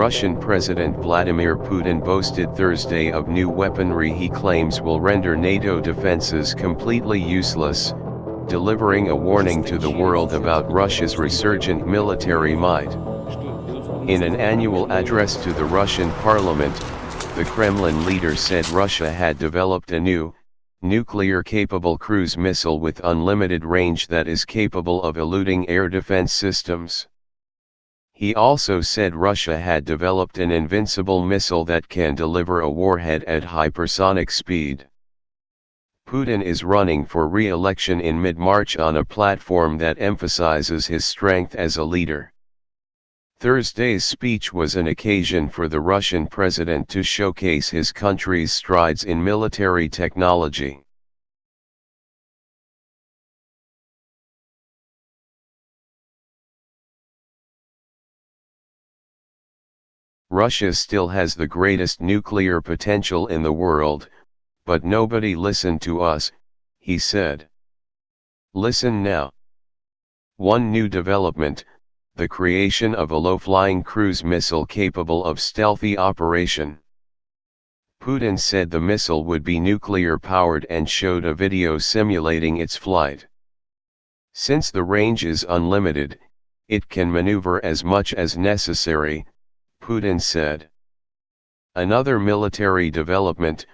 Russian President Vladimir Putin boasted Thursday of new weaponry he claims will render NATO defenses completely useless, delivering a warning to the world about Russia's resurgent military might. In an annual address to the Russian parliament, the Kremlin leader said Russia had developed a new, nuclear-capable cruise missile with unlimited range that is capable of eluding air defense systems. He also said Russia had developed an Invincible missile that can deliver a warhead at hypersonic speed. Putin is running for re-election in mid-March on a platform that emphasizes his strength as a leader. Thursday's speech was an occasion for the Russian president to showcase his country's strides in military technology. Russia still has the greatest nuclear potential in the world, but nobody listened to us, he said. Listen now. One new development, the creation of a low-flying cruise missile capable of stealthy operation. Putin said the missile would be nuclear-powered and showed a video simulating its flight. Since the range is unlimited, it can maneuver as much as necessary, Putin said. Another military development,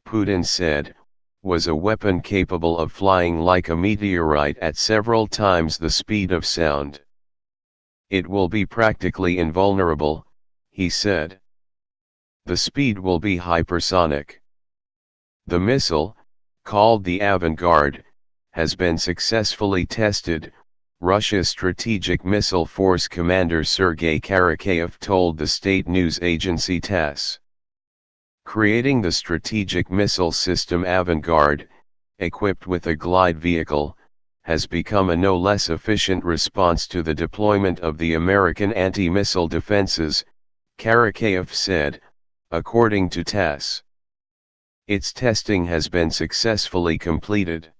Putin said, was a weapon capable of flying like a meteorite at several times the speed of sound. It will be practically invulnerable, he said. The speed will be hypersonic. The missile, called the Avant-Garde, has been successfully tested, Russia's Strategic Missile Force commander Sergei Karakayev told the state news agency TASS. Creating the strategic missile system Avant-Garde, equipped with a glide vehicle, has become a no less efficient response to the deployment of the American anti-missile defenses, Karakayev said, according to TASS. Its testing has been successfully completed.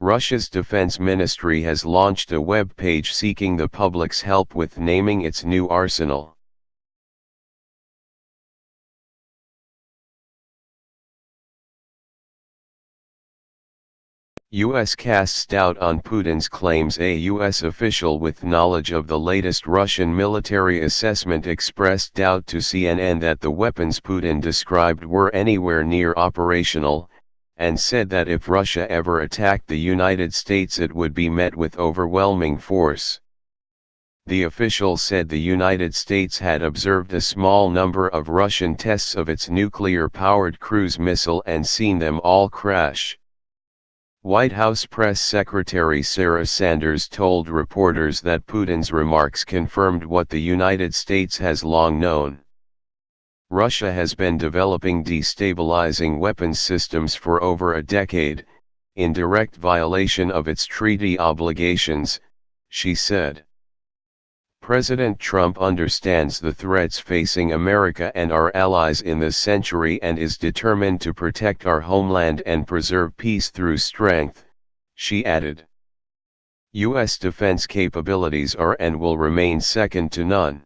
Russia's defense ministry has launched a web page seeking the public's help with naming its new arsenal. U.S. casts doubt on Putin's claims. A U.S. official with knowledge of the latest Russian military assessment expressed doubt to CNN that the weapons Putin described were anywhere near operational, and said that if Russia ever attacked the United States it would be met with overwhelming force. The official said the United States had observed a small number of Russian tests of its nuclear-powered cruise missile and seen them all crash. White House Press Secretary Sarah Sanders told reporters that Putin's remarks confirmed what the United States has long known. Russia has been developing destabilizing weapons systems for over a decade, in direct violation of its treaty obligations, she said. President Trump understands the threats facing America and our allies in this century and is determined to protect our homeland and preserve peace through strength, she added. U.S. defense capabilities are and will remain second to none.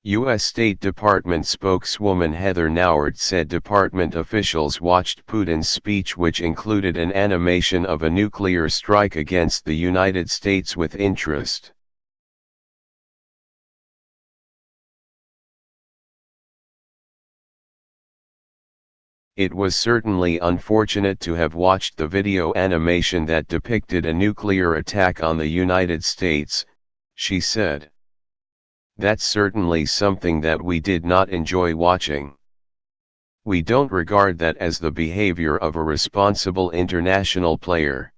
U.S. State Department spokeswoman Heather Nauert said department officials watched Putin's speech, which included an animation of a nuclear strike against the United States, with interest. It was certainly unfortunate to have watched the video animation that depicted a nuclear attack on the United States, she said. That's certainly something that we did not enjoy watching. We don't regard that as the behavior of a responsible international player.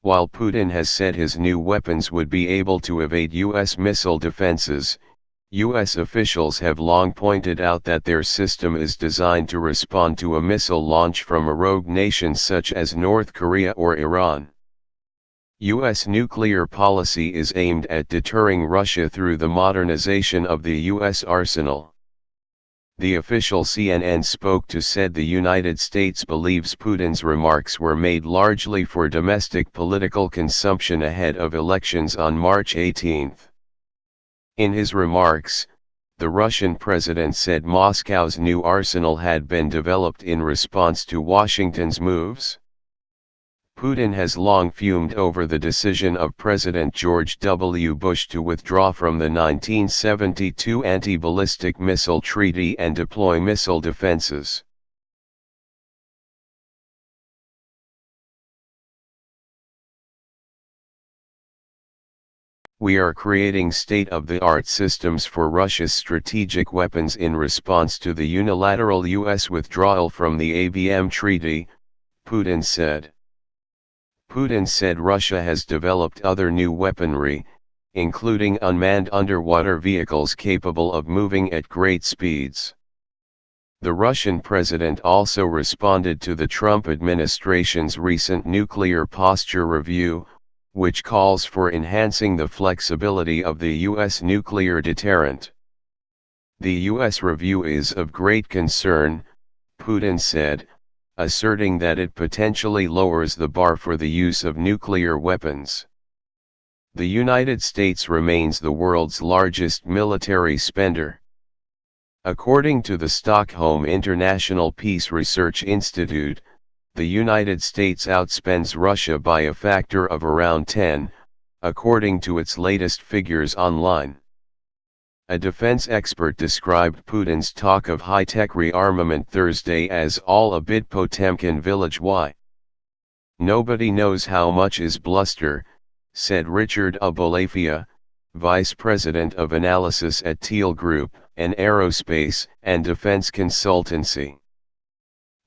While Putin has said his new weapons would be able to evade U.S. missile defenses, U.S. officials have long pointed out that their system is designed to respond to a missile launch from a rogue nation such as North Korea or Iran. U.S. nuclear policy is aimed at deterring Russia through the modernization of the U.S. arsenal. The official CNN spoke to said the United States believes Putin's remarks were made largely for domestic political consumption ahead of elections on March 18. In his remarks, The Russian president said Moscow's new arsenal had been developed in response to Washington's moves. Putin has long fumed over the decision of President George W. Bush to withdraw from the 1972 anti-ballistic missile treaty and deploy missile defenses. We are creating state-of-the-art systems for Russia's strategic weapons in response to the unilateral U.S. withdrawal from the ABM treaty, Putin said. Putin said Russia has developed other new weaponry, including unmanned underwater vehicles capable of moving at great speeds. The Russian president also responded to the Trump administration's recent nuclear posture review, which calls for enhancing the flexibility of the U.S. nuclear deterrent. The U.S. review is of great concern, Putin said, asserting that it potentially lowers the bar for the use of nuclear weapons. The United States remains the world's largest military spender. According to the Stockholm International Peace Research Institute, the United States outspends Russia by a factor of around 10, according to its latest figures online. A defense expert described Putin's talk of high-tech rearmament Thursday as all a bit Potemkin village-y. Nobody knows how much is bluster, said Richard Abolafia, vice president of analysis at Teal Group, an aerospace and defense consultancy.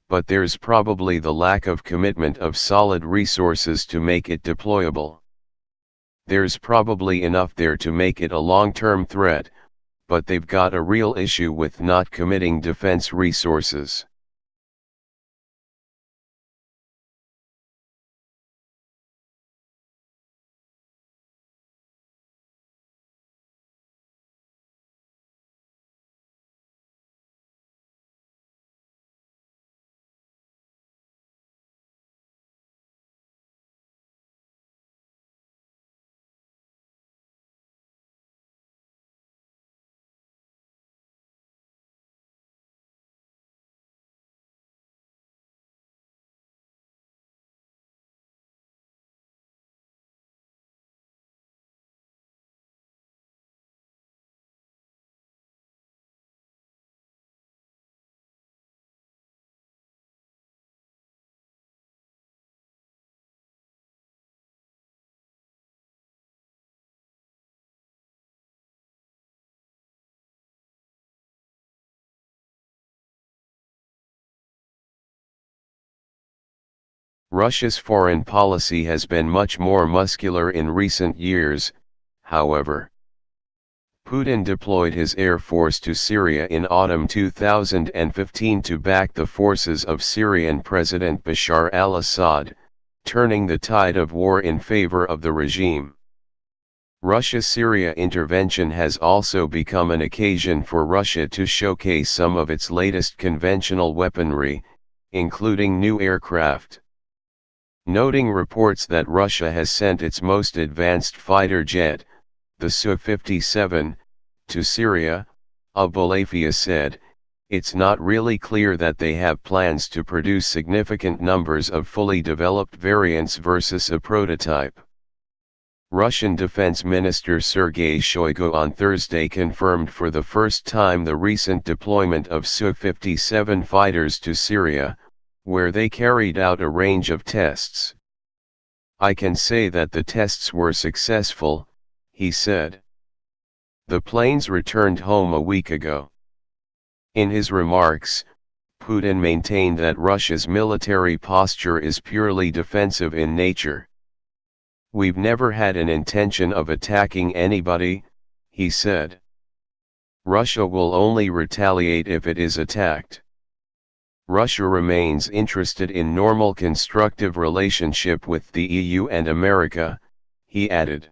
But there's probably the lack of commitment of solid resources to make it deployable. There's probably enough there to make it a long-term threat, but they've got a real issue with not committing defense resources. Russia's foreign policy has been much more muscular in recent years, however. Putin deployed his air force to Syria in autumn 2015 to back the forces of Syrian President Bashar al-Assad, turning the tide of war in favor of the regime. Russia's Syria intervention has also become an occasion for Russia to showcase some of its latest conventional weaponry, including new aircraft. Noting reports that Russia has sent its most advanced fighter jet, the Su-57, to Syria, Abolafia said, it's not really clear that they have plans to produce significant numbers of fully developed variants versus a prototype. Russian Defense Minister Sergei Shoigu on Thursday confirmed for the first time the recent deployment of Su-57 fighters to Syria, where they carried out a range of tests. I can say that the tests were successful, he said. The planes returned home a week ago. In his remarks, Putin maintained that Russia's military posture is purely defensive in nature. We've never had an intention of attacking anybody, he said. Russia will only retaliate if it is attacked. Russia remains interested in normal constructive relationship with the EU and America, he added.